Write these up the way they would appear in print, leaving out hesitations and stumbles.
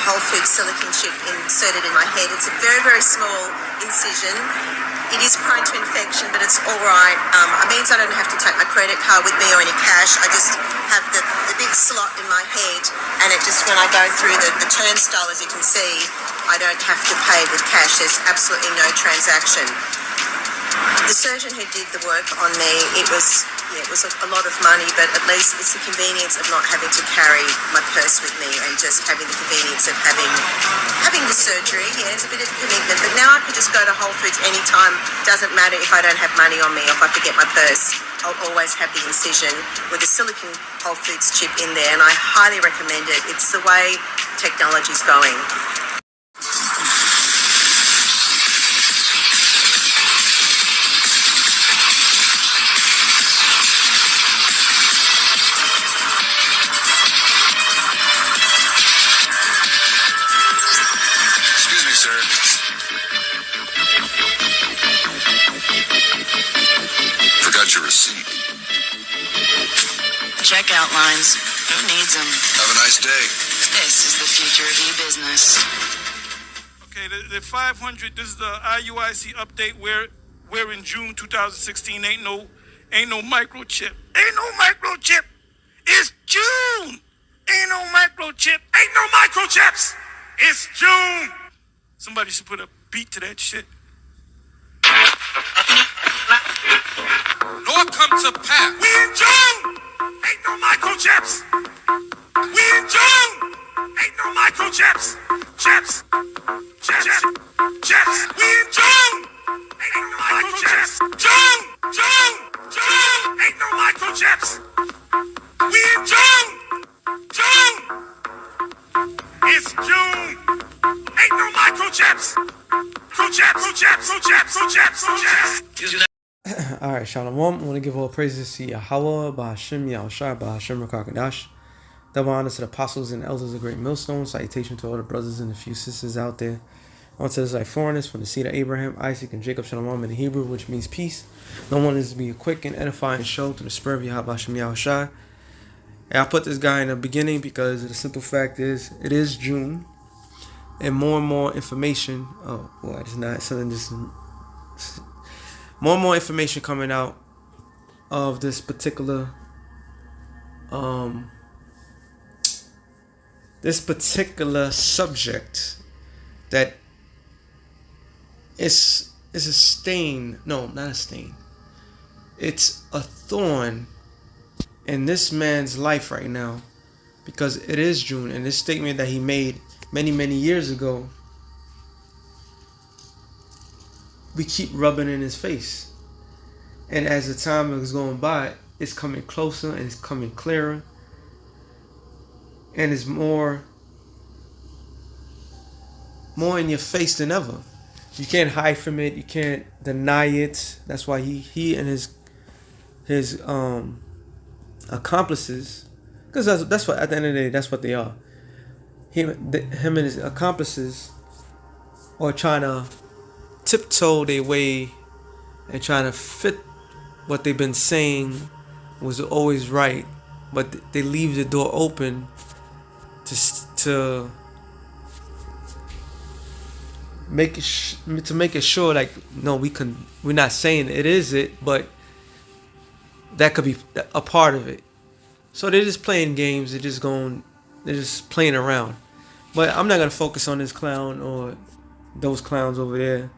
whole food silicone chip inserted in my head. It's a very, very small incision. It is prone to infection, but it's all right. It means I don't have to take my credit card with me or any cash. I just have the big slot in my head, and it just, when I go through the turnstile, as you can see, I don't have to pay with cash. There's absolutely no transaction. The surgeon who did the work on me, it was a lot of money, but at least it's the convenience of not having to carry my purse with me and just having the convenience of having the surgery. Yeah, it's a bit of a commitment, but now I can just go to Whole Foods anytime. Doesn't matter if I don't have money on me or if I forget my purse. I'll always have the incision with a silicone Whole Foods chip in there, and I highly recommend it. It's the way technology's going. Your receipt. Checkout lines. Who needs them? Have a nice day. This is the future of e-business. Okay, the 500. This is the IUIC update. We're in June 2016. Ain't no microchip. Ain't no microchip. It's June. Ain't no microchip. Ain't no microchips. It's June. Somebody should put a beat to that shit. Nor come to pass. We in June! Ain't no microchips! We in June! Ain't no microchips! Chips! Chips! Chips! We in June! Ain't no microchips! June! June! June! Ain't no microchips! We in June! June! It's June! Ain't no microchips! Alright, Shalom. I want to give all praises to Yahweh, Bahashim, Yahushua, Bahashim, Rakakadash. Double honor to the apostles and elders of Great Millstone. Salutation to all the brothers and a few sisters out there. On to this like foreigners from the seed of Abraham, Isaac, and Jacob, Shalom in the Hebrew, which means peace. No one is to be a quick and edifying show to the spirit of Yahweh, Bahashim, Yahushua. And I put this guy in the beginning because the simple fact is, it is June. And more information. Oh, boy, it's not something just. More information coming out of this particular subject that is a stain. No, not a stain. It's a thorn in this man's life right now, because it is June, and this statement that he made many years ago, we keep rubbing in his face. And as the time is going by, it's coming closer and it's coming clearer. And it's more in your face than ever. You can't hide from it. You can't deny it. That's why he and his accomplices, because that's what, at the end of the day, that's what they are. Him and his accomplices are trying to tiptoe their way and trying to fit what they've been saying was always right, but they leave the door open to make it sure, like, no, we're not saying it is it, but that could be a part of it. So they're just playing games. They're just playing around. But I'm not gonna focus on this clown or those clowns over there.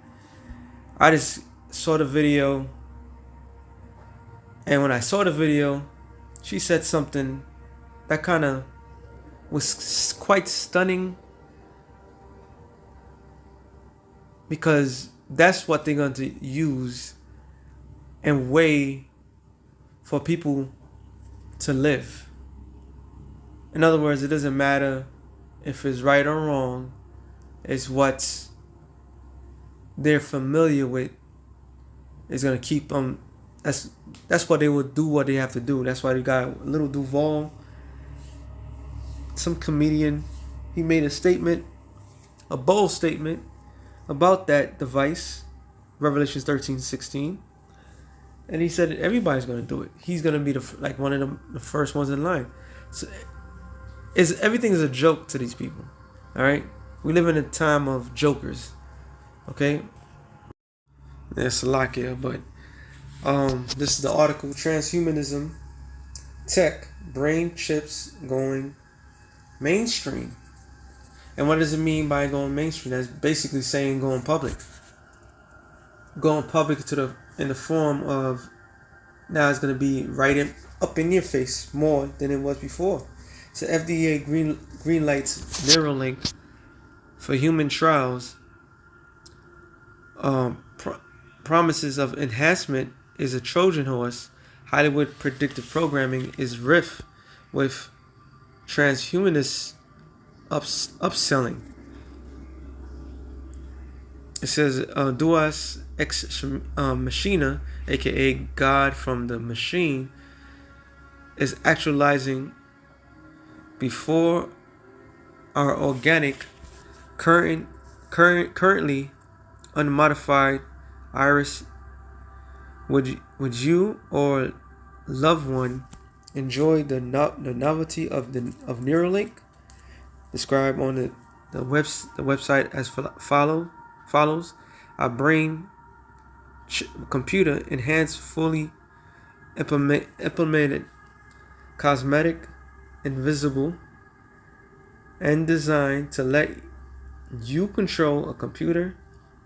I just saw the video, and when I saw the video, she said something that kind of was quite stunning, because that's what they're going to use and way for people to live. In other words, it doesn't matter if it's right or wrong. It's what they're familiar with is going to keep them. That's what they will do, what they have to do. That's why they got Little Duval, some comedian. He made a statement, a bold statement about that device, Revelations 13:16. And he said everybody's going to do it. He's going to be one of the first ones in line. So everything is a joke to these people. All right, we live in a time of jokers. Okay, there's Salakia, but this is the article: Transhumanism, Tech, Brain Chips Going Mainstream. And what does it mean by going mainstream? That's basically saying going public. Going public in the form of now it's going to be up in your face more than it was before. So FDA green lights Neuralink for human trials. Promises of enhancement is a Trojan horse. Hollywood predictive programming is riff with transhumanist upselling. It says Deus ex machina, aka God from the machine, is actualizing before our organic, currently unmodified iris. Would you or loved one enjoy the novelty of Neuralink? Described on the website as follows: a brain computer enhanced, fully implemented, cosmetic, invisible, and designed to let you control a computer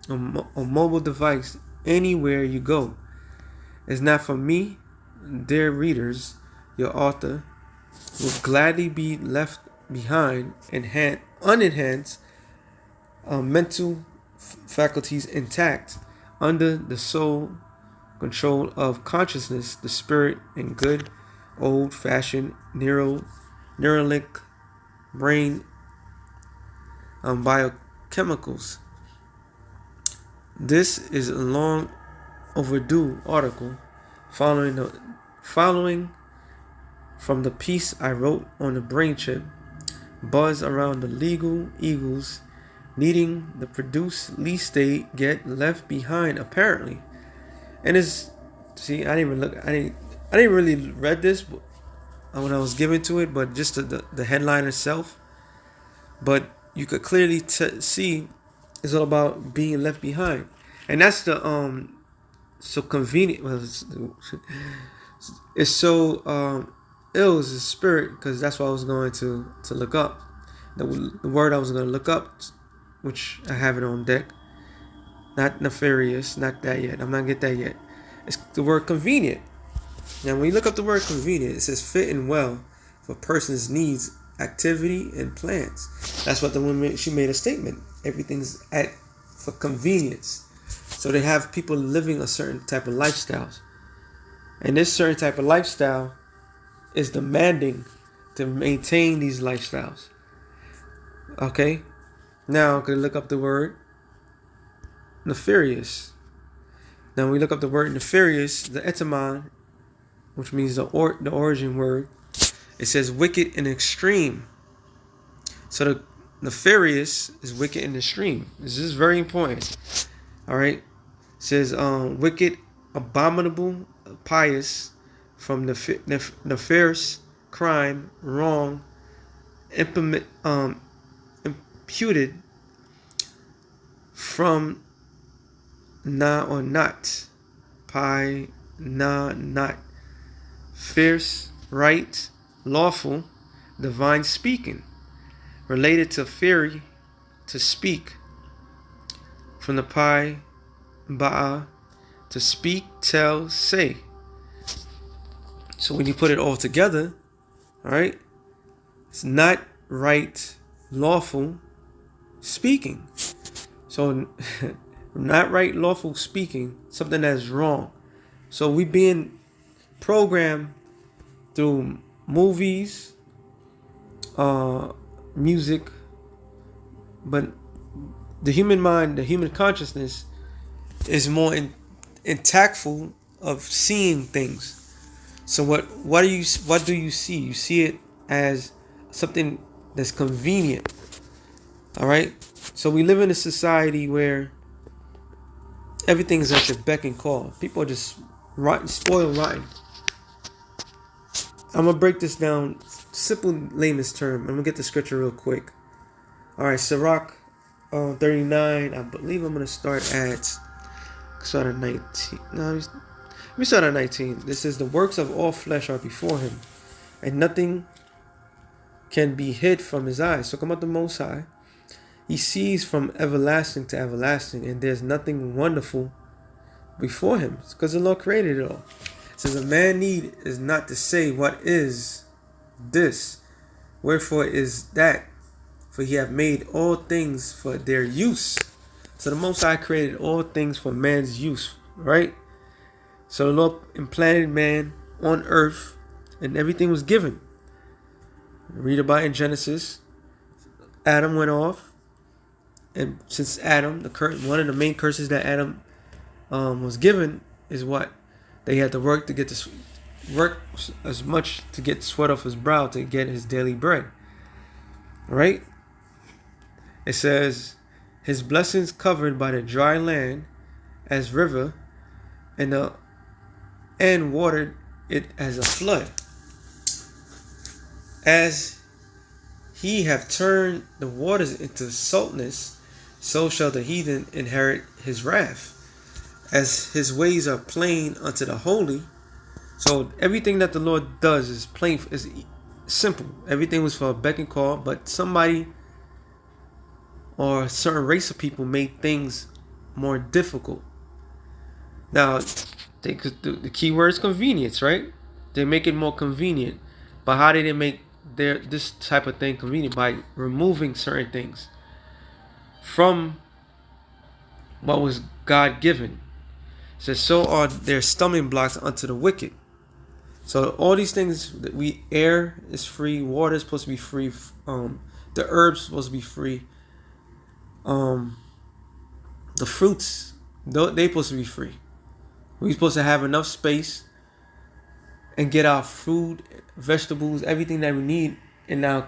or mobile device anywhere you go. It's not for me, dear readers. Your author will gladly be left behind unenhanced mental faculties intact under the sole control of consciousness, the spirit, and good old-fashioned Neuralink brain biochemicals. This is a long overdue article following from the piece I wrote on the brain chip. Buzz around the legal eagles needing the produced least they get left behind apparently. And it's I didn't really read this when I was given to it, but just the headline itself. But you could clearly see it's all about being left behind, and that's the so convenient. Well, it's so ill is the spirit, because that's what I was going to look up. The word I was going to look up, which I have it on deck. Not nefarious, not that yet. I'm not going to get that yet. It's the word convenient. Now, when you look up the word convenient, it says fit and well for a person's needs, activity, and plans. That's what the woman, she made a statement. Everything's for convenience. So they have people living a certain type of lifestyles. And this certain type of lifestyle is demanding to maintain these lifestyles. Okay? Now I'm going to look up the word nefarious. Now when we look up the word nefarious, the etymon, which means the origin word, it says wicked and extreme. So the nefarious is wicked and extreme. This is very important. All right? It says wicked, abominable, pious, from nefarious, crime, wrong, imputed from na or not, not, fierce, right, lawful, divine speaking, related to fairy, to speak, from the ba'a, to speak, tell, say. So when you put it all together, all right, it's not right, lawful, speaking. So not right, lawful, speaking, something that's wrong. So we being programmed through movies, music, but the human mind, the human consciousness is more intactful of seeing things. So what do you see? You see it as something that's convenient. All right. So we live in a society where everything's at your beck and call. People are just rotten, spoiled rotten. I'm gonna break this down, simple layman's term. I'm gonna get the scripture real quick. All right, Sirach 39. I believe I'm going to start at 19. No, let me start at 19. This says, the works of all flesh are before him, and nothing can be hid from his eyes. So come out the Most High. He sees from everlasting to everlasting, and there's nothing wonderful before him. It's because the Lord created it all. It says, a man need is not to say, what is this? Wherefore is that? For he hath made all things for their use. So the Most High created all things for man's use, right? So the Lord implanted man on earth, and everything was given. Read about in Genesis, Adam went off, and since Adam, one of the main curses that Adam was given is what? They had to work as much to get sweat off his brow to get his daily bread. Right? It says, his blessings covered by the dry land as river, and watered it as a flood. As he have turned the waters into saltness, so shall the heathen inherit his wrath. As his ways are plain unto the holy. So everything that the Lord does is plain, is simple. Everything was for a beck and call, but somebody or a certain race of people made things more difficult. Now, the key word is convenience, right? They make it more convenient. But how did they make this type of thing convenient? By removing certain things from what was God given. It says, so are their stumbling blocks unto the wicked. So all these things that air is free, water is supposed to be free, the herbs supposed to be free, the fruits, they supposed to be free. We're supposed to have enough space and get our food, vegetables, everything that we need, and now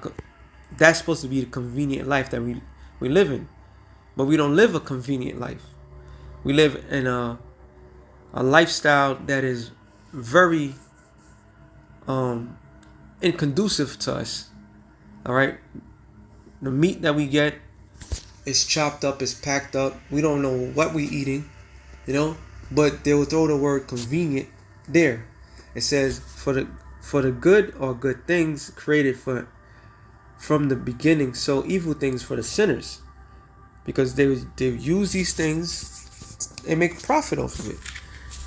that's supposed to be the convenient life that we live in. But we don't live a convenient life. We live in a lifestyle that is very inconducive to us. All right, the meat that we get is chopped up, is packed up. We don't know what we're eating, but they will throw the word convenient there. It says for the good or good things created from the beginning, so evil things for the sinners, because they use these things and make profit off of it.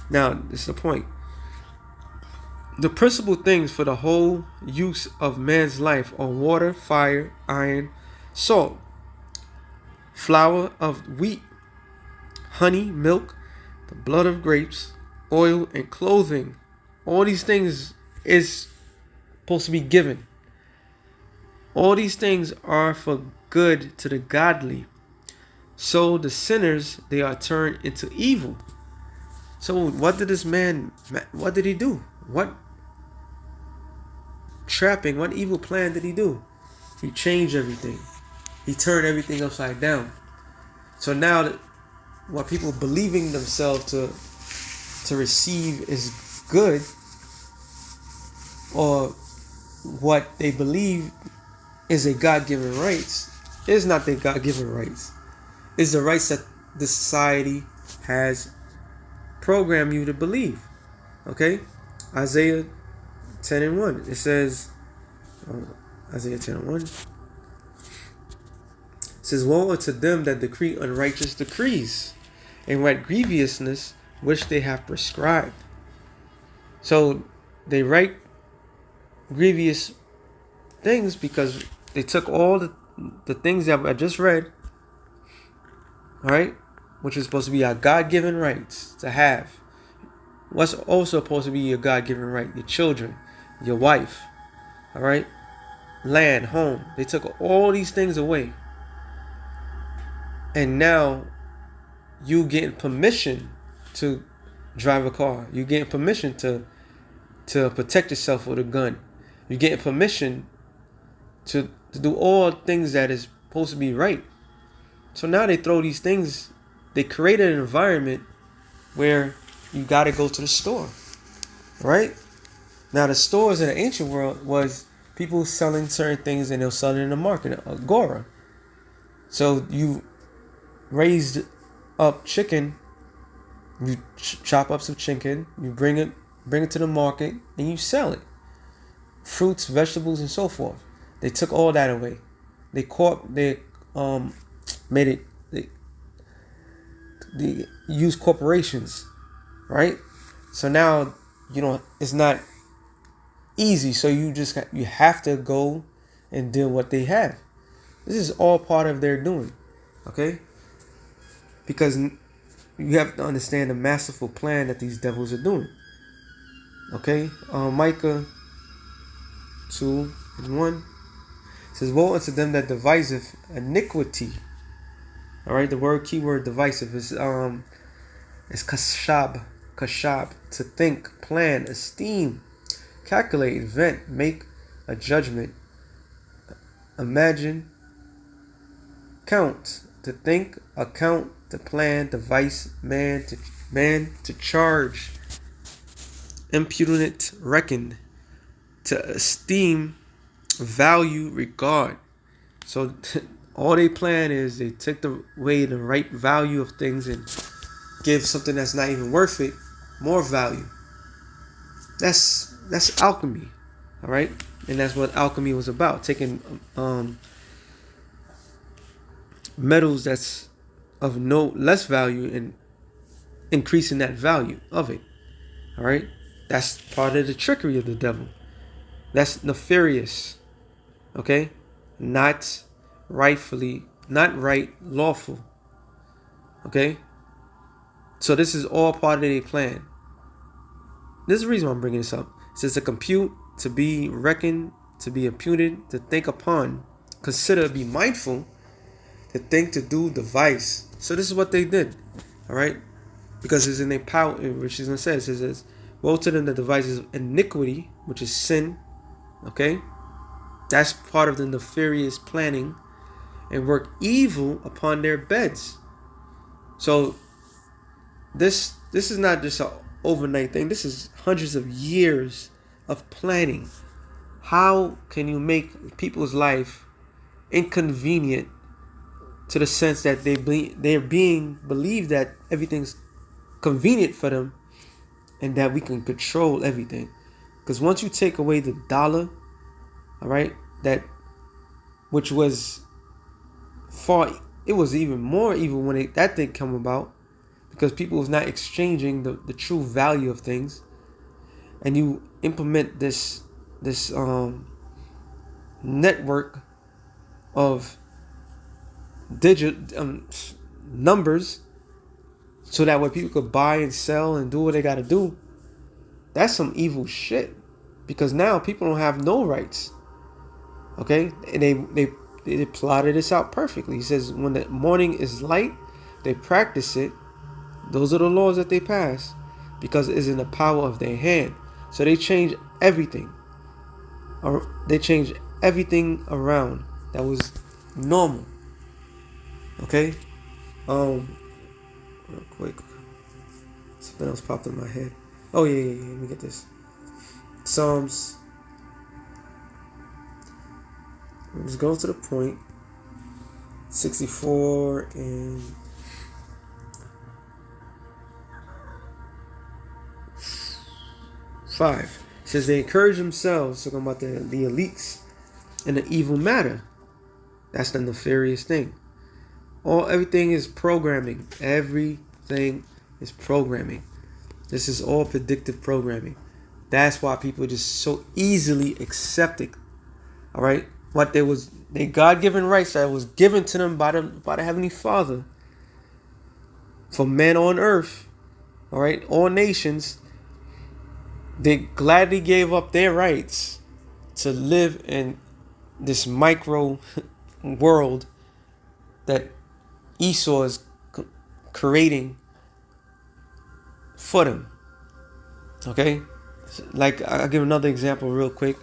Now, this is the point. The principal things for the whole use of man's life are water, fire, iron, salt, flour of wheat, honey, milk, the blood of grapes, oil, and clothing. All these things is supposed to be given. All these things are for good to the godly. So the sinners, they are turned into evil. So what did this man, what did he do? What trapping, what evil plan did he do? He changed everything. He turned everything upside down. So now what people believing themselves to receive is good, or what they believe is a God-given rights, is not their God-given rights. It's the rights that the society has programmed you to believe. Okay? Isaiah 10:1. It says, Isaiah 10:1. It says, woe unto them that decree unrighteous decrees, and what grievousness which they have prescribed. So they write grievous things because they took all the things that I just read, all right, which is supposed to be our God-given rights to have. What's also supposed to be your God-given right? Your children, your wife, all right, land, home. They took all these things away. And now you getting permission to drive a car. You getting permission to protect yourself with a gun. You're getting permission to do all things that is supposed to be right. So now they throw these things. They created an environment where you got to go to the store, right? Now the stores in the ancient world was people selling certain things, and they'll sell it in the market, agora. So you raised up chicken, you chop up some chicken, you bring it to the market, and you sell it. Fruits, vegetables, and so forth. They took all that away. They made it. They use corporations, right? So now it's not easy. So you have to go and deal what they have. This is all part of their doing, okay? Because you have to understand the masterful plan that these devils are doing. Okay, Micah 2:1 says, "Woe unto them that deviseth iniquity." All right, the keyword divisive is kashab, to think, plan, esteem, calculate, invent, make a judgment, imagine, count, to think, account, to plan, devise, man to charge, impudent, reckon, to esteem, value, regard. So all they plan is they take away the right value of things and give something that's not even worth it more value. That's alchemy, all right? And that's what alchemy was about, taking metals that's of no less value and increasing that value of it. All right, that's part of the trickery of the devil. That's nefarious. Okay, not lawful. Okay, so this is all part of their plan. This is the reason why I'm bringing this up. It says to compute, to be reckoned, to be imputed, to think upon, consider, be mindful, to think, to do, devise. So this is what they did, all right? Because it's in their power, which is going to say, it says, "Woe to them that devises iniquity," which is sin, okay? That's part of the nefarious planning, and work evil upon their beds. So this is not just an overnight thing. This is hundreds of years of planning. How can you make people's life inconvenient to the sense that they're being believed that everything's convenient for them and that we can control everything? Because once you take away the dollar, all right, which was it was even more evil when that thing come about, because people was not exchanging the true value of things, and you implement this network of digit numbers, so that way people could buy and sell and do what they got to do. That's some evil shit, because now people don't have no rights. Okay, and they plotted this out perfectly. He says when the morning is light, they practice it. Those are the laws that they pass, because it is in the power of their hand. So they change everything, or they change everything around that was normal. Okay, real quick, something else popped in my head. Oh yeah. Let me get this. Psalms. Let's go to the point. 64 and 5. It says they encourage themselves, talking about the elites, in the evil matter. That's the nefarious thing. Everything is programming. Everything is programming. This is all predictive programming. That's why people just so easily accept it. All right, what their God-given rights that was given to them by the Heavenly Father for men on earth. All right, all nations. They gladly gave up their rights to live in this micro world that Esau is creating for them. Okay, like I'll give another example real quick.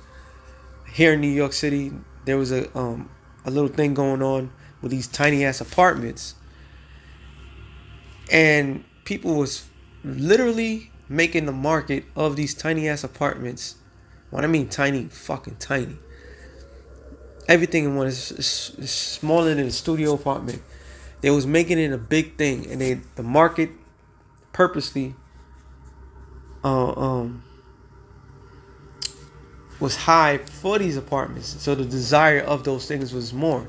Here in New York City, there was a little thing going on with these tiny ass apartments, and people was literally making the market of these tiny ass apartments. What I mean, tiny, fucking tiny, everything in one. Is smaller than a studio apartment. They was making it a big thing, and the market purposely was high for these apartments. So the desire of those things was more.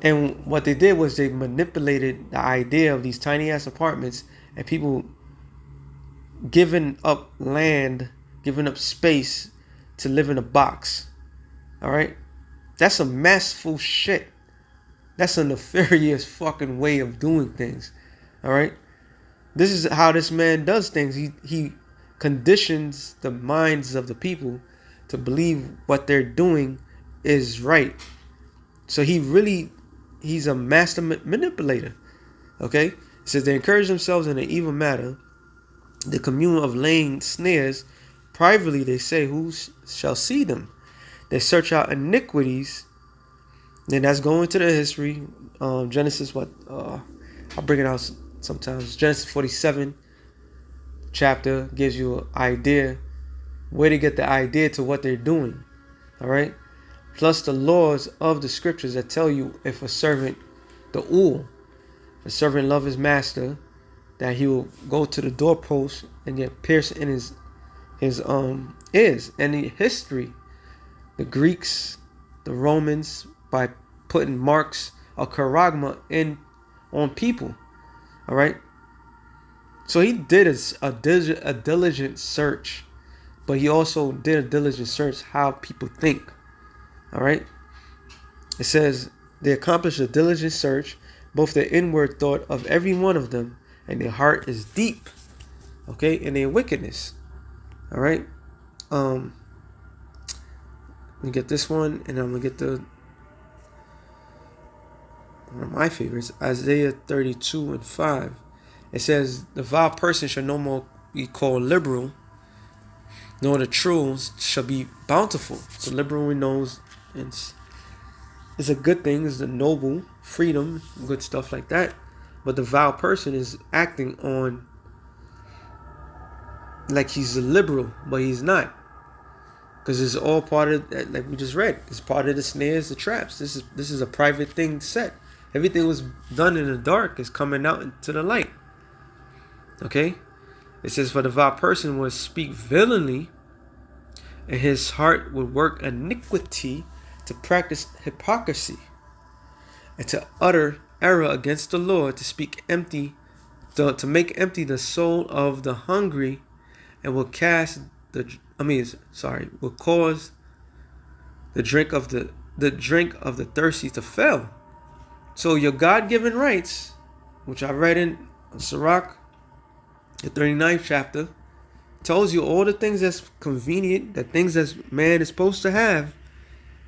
And what they did was they manipulated the idea of these tiny ass apartments and people giving up land, giving up space to live in a box. All right? That's some masterful shit. That's a nefarious fucking way of doing things. All right? This is how this man does things. He conditions the minds of the people to believe what they're doing is right. So he's a master manipulator. Okay? It says they encourage themselves in an evil matter, the commune of laying snares. Privately they say, who shall see them? They search out iniquities. Then that's going to the history. Genesis, I'll bring it out sometimes. Genesis 47 chapter gives you an idea where to get the idea to what they're doing. All right. Plus the laws of the scriptures that tell you if a servant, if a servant love his master, that he will go to the doorpost and get pierced in his ears. And in history, the Greeks, the Romans, by putting marks of charagma on people. All right. So he did a diligent search, but he also did a diligent search how people think. All right. It says they accomplished a diligent search, both the inward thought of every one of them, and their heart is deep. Okay, in their wickedness. All right. Let me get this one, and I'm gonna get one of my favorites, Isaiah 32:5. It says, the vile person shall no more be called liberal, nor the true shall be bountiful. So liberal, we know, is a good thing, is the noble, freedom, good stuff like that. But the vile person is acting on like he's a liberal, but he's not. Because it's all part of, like we just read, it's part of the snares, the traps. This is a private thing set. Everything was done in the dark is coming out into the light. Okay? It says, for the vile person will speak villainy, and his heart would work iniquity, to practice hypocrisy, and to utter error against the Lord, to speak empty, to make empty the soul of the hungry, and will cause the drink of the thirsty to fail. So your God-given rights, which I read in Sirach, the 39th chapter, tells you all the things that's convenient, the things that man is supposed to have.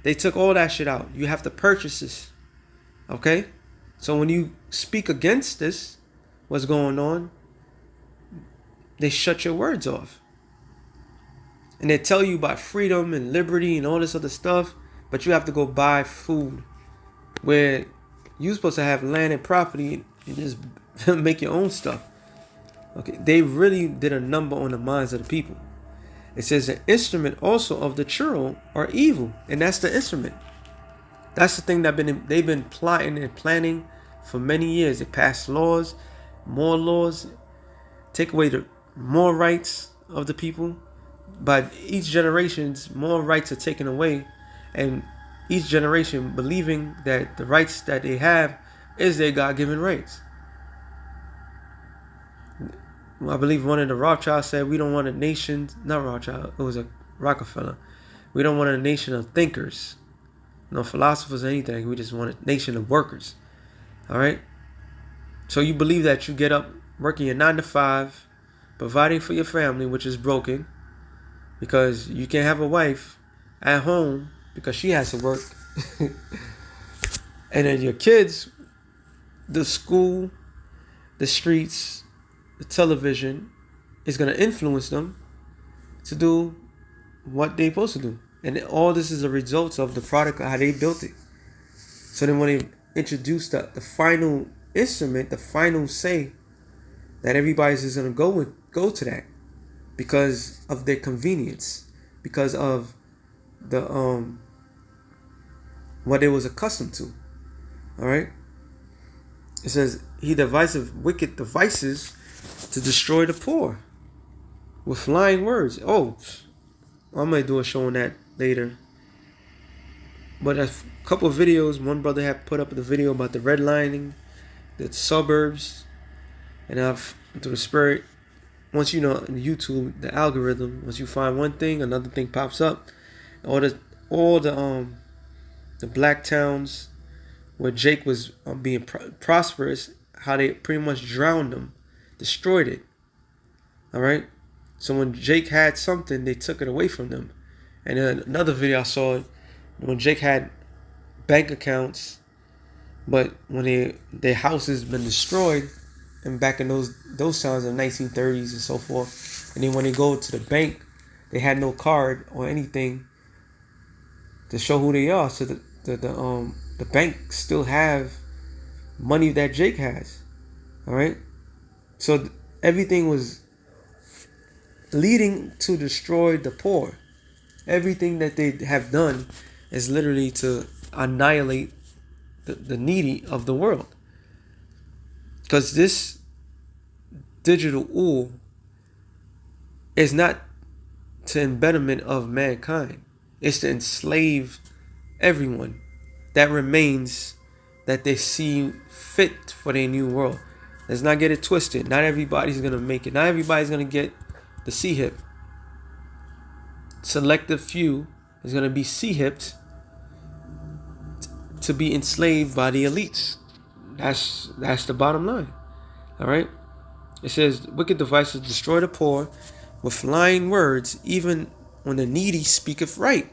They took all that shit out. You have to purchase this. Okay? So when you speak against this, what's going on, they shut your words off. And they tell you about freedom and liberty and all this other stuff, but you have to go buy food where you're supposed to have land and property and just make your own stuff. Okay, they really did a number on the minds of the people. It says the instrument also of the churl are evil, and that's the instrument. That's the thing they've been plotting and planning for many years. They passed laws, more laws, take away the more rights of the people. But each generation, more rights are taken away, and each generation believing that the rights that they have is their God-given rights. I believe one of the Rothschilds said, we don't want a nation, not Rothschild, it was a Rockefeller. We don't want a nation of thinkers, no philosophers or anything. We just want a nation of workers. All right? So you believe that you get up working your 9 to 5, providing for your family, which is broken, because you can't have a wife at home because she has to work. And then your kids, the school, the streets, the television is going to influence them to do what they're supposed to do. And all this is a result of the product, how they built it. So then when they introduced the final instrument, the final say, that everybody's just going to go to that because of their convenience, because of the what they was accustomed to. All right. It says he deviseth wicked devices to destroy the poor with lying words. Oh, I might do a show on that later. But a couple of videos, one brother had put up the video about the redlining, the suburbs, and I've through the spirit. Once you know in YouTube the algorithm, once you find one thing, another thing pops up. All the black towns where Jake was being prosperous, how they pretty much drowned him, destroyed it. All right. So when Jake had something, they took it away from them. And then another video I saw when Jake had bank accounts, but when their houses been destroyed, and back in those times in the 1930s and so forth, and then when they go to the bank, they had no card or anything to show who they are. So the bank still have money that Jake has. All right, so everything was leading to destroy the poor. Everything that they have done is literally to annihilate the needy of the world. Because this digital oil is not to embetterment of mankind. It's to enslave everyone that remains that they see fit for their new world. Let's not get it twisted. Not everybody's going to make it. Not everybody's going to get the C-hip. Selective few is going to be C-hipped to be enslaved by the elites. That's the bottom line. All right. It says wicked devices destroy the poor with lying words, even when the needy speaketh right.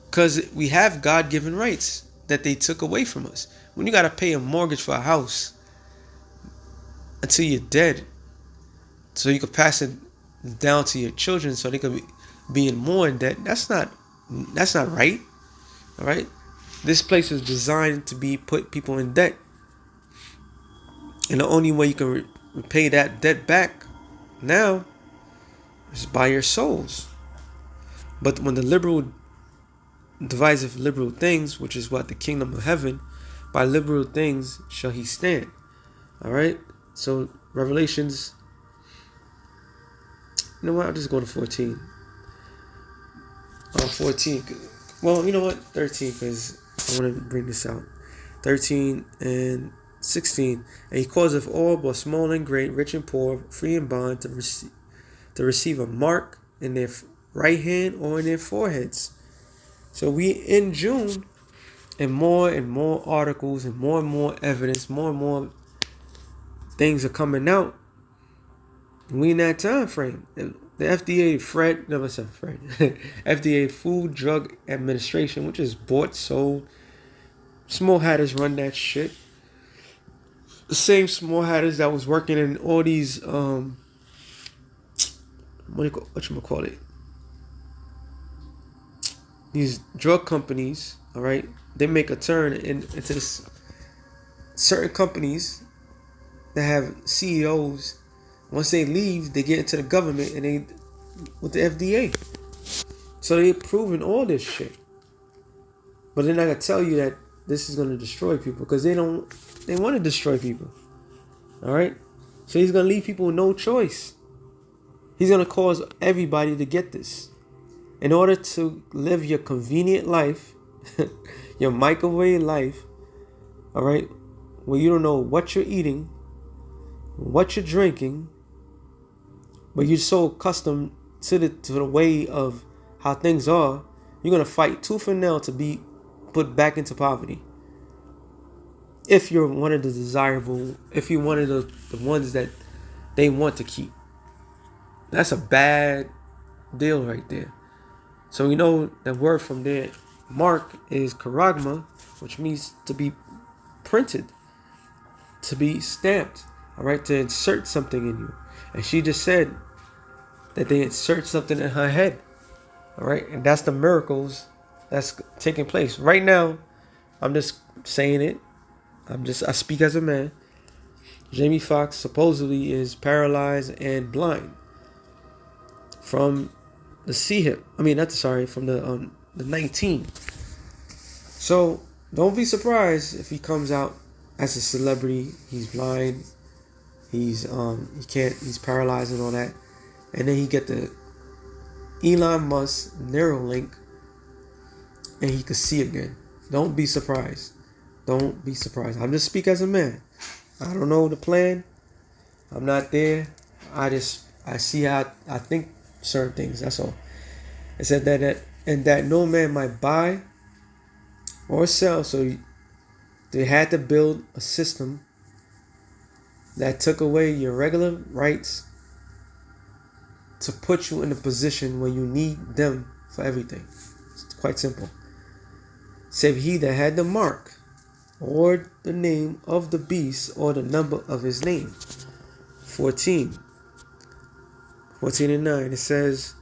Because we have God-given rights that they took away from us. When you got to pay a mortgage for a house until you're dead, so you could pass it down to your children so they could be in more in debt. That's not right. All right. This place is designed to put people in debt. And the only way you can repay that debt back now is by your souls. But when the liberal deviseth liberal things, which is what the kingdom of heaven, by liberal things shall he stand. All right. So Revelations. You know what? I'll just go to 14. 14. Well, you know what? 13, because I want to bring this out. 13 and 16. And he causeth all, both small and great, rich and poor, free and bond, to receive a mark in their right hand or in their foreheads. So we in June, and more articles and more evidence, more and more things are coming out. We in that time frame. And the FDA, FDA Food Drug Administration, which is bought, sold. Small hatters run that shit. The same small hatters that was working in all these whatchamacallit? These drug companies, all right? They make a turn into this certain companies that have CEOs. Once they leave, they get into the government and they with the FDA. So they're proving all this shit. But they're not gonna tell you that this is gonna destroy people, because they want to destroy people. Alright? So he's gonna leave people with no choice. He's gonna cause everybody to get this. In order to live your convenient life, your microwave life, alright, where you don't know what you're eating, what you're drinking, but you're so accustomed to the way of how things are, you're gonna fight tooth and nail to be put back into poverty. If you're one of the desirable, if you're one of the ones that they want to keep. That's a bad deal right there. So we know the word from there, mark, is charagma, which means to be printed, to be stamped, all right, to insert something in you. And she just said that they insert something in her head, all right, and that's the miracles that's taking place right now. I'm just saying it. I speak as a man. Jamie Foxx supposedly is paralyzed and blind from the C-hip. From the 19. So don't be surprised if he comes out as a celebrity. He's blind. He's he's paralyzed and all that. And then he get the Elon Musk Neuralink and he could see again. Don't be surprised. Don't be surprised. I'm just speak as a man. I don't know the plan. I'm not there. I see how I think certain things. That's all. It said that no man might buy or sell. So they had to build a system that took away your regular rights to put you in a position where you need them for everything. It's quite simple. Save he that had the mark or the name of the beast or the number of his name. 14 and 9, it says,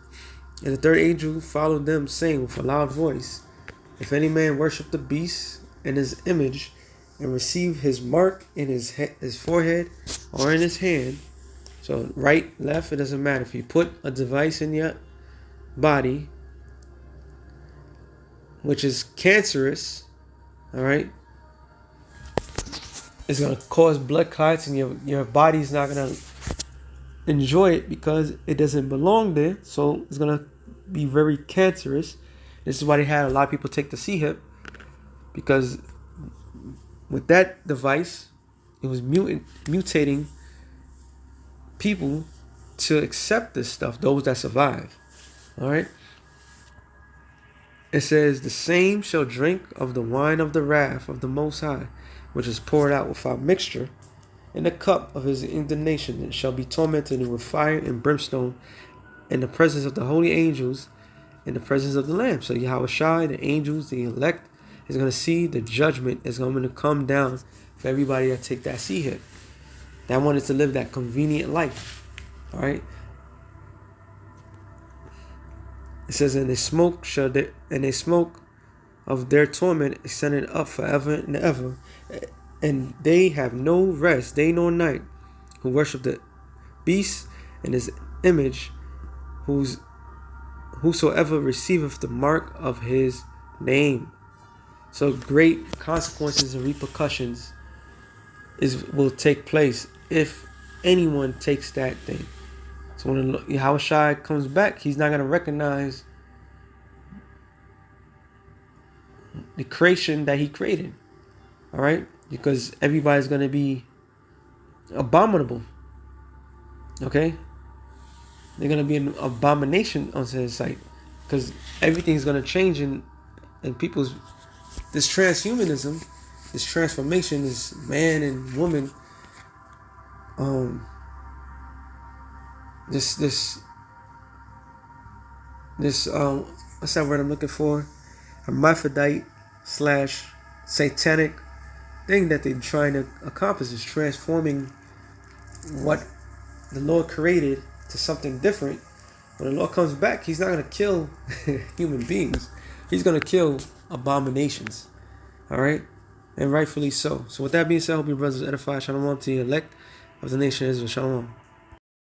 and the third angel followed them, saying with a loud voice, if any man worship the beast and his image, and receive his mark in his forehead or in his hand, so right, left, it doesn't matter. If you put a device in your body, which is cancerous, all right, it's going to cause blood clots, and your body's not going to enjoy it because it doesn't belong there. So it's going to be very cancerous. This is why they had a lot of people take the C-hip, because with that device, it was mutating people to accept this stuff, those that survive. All right. It says, the same shall drink of the wine of the wrath of the Most High, which is poured out without mixture in the cup of his indignation, and shall be tormented with fire and brimstone in the presence of the holy angels, in the presence of the Lamb. So Yahushua, the angels, the elect, is going to see the judgment is going to come down for everybody that take that C-hip, that wanted to live that convenient life. All right. It says, and they smoke of their torment extended up forever and ever, and they have no rest day nor night, who worship the beast and his image, whosoever receiveth the mark of his name. So great consequences and repercussions will take place if anyone takes that thing. So when Yahushua comes back, he's not going to recognize the creation that he created. All right? Because everybody's going to be abominable. Okay? They're going to be an abomination onto his sight. Because everything's going to change in people's... This transhumanism, this transformation, this man and woman... This what's that word I'm looking for? Hermaphrodite / satanic thing that they're trying to accomplish is transforming what the Lord created to something different. When the Lord comes back, he's not going to kill human beings. He's going to kill abominations. All right? And rightfully so. So with that being said, I hope your brothers edify. Shalom to the elect of the nation of Israel. Shalom.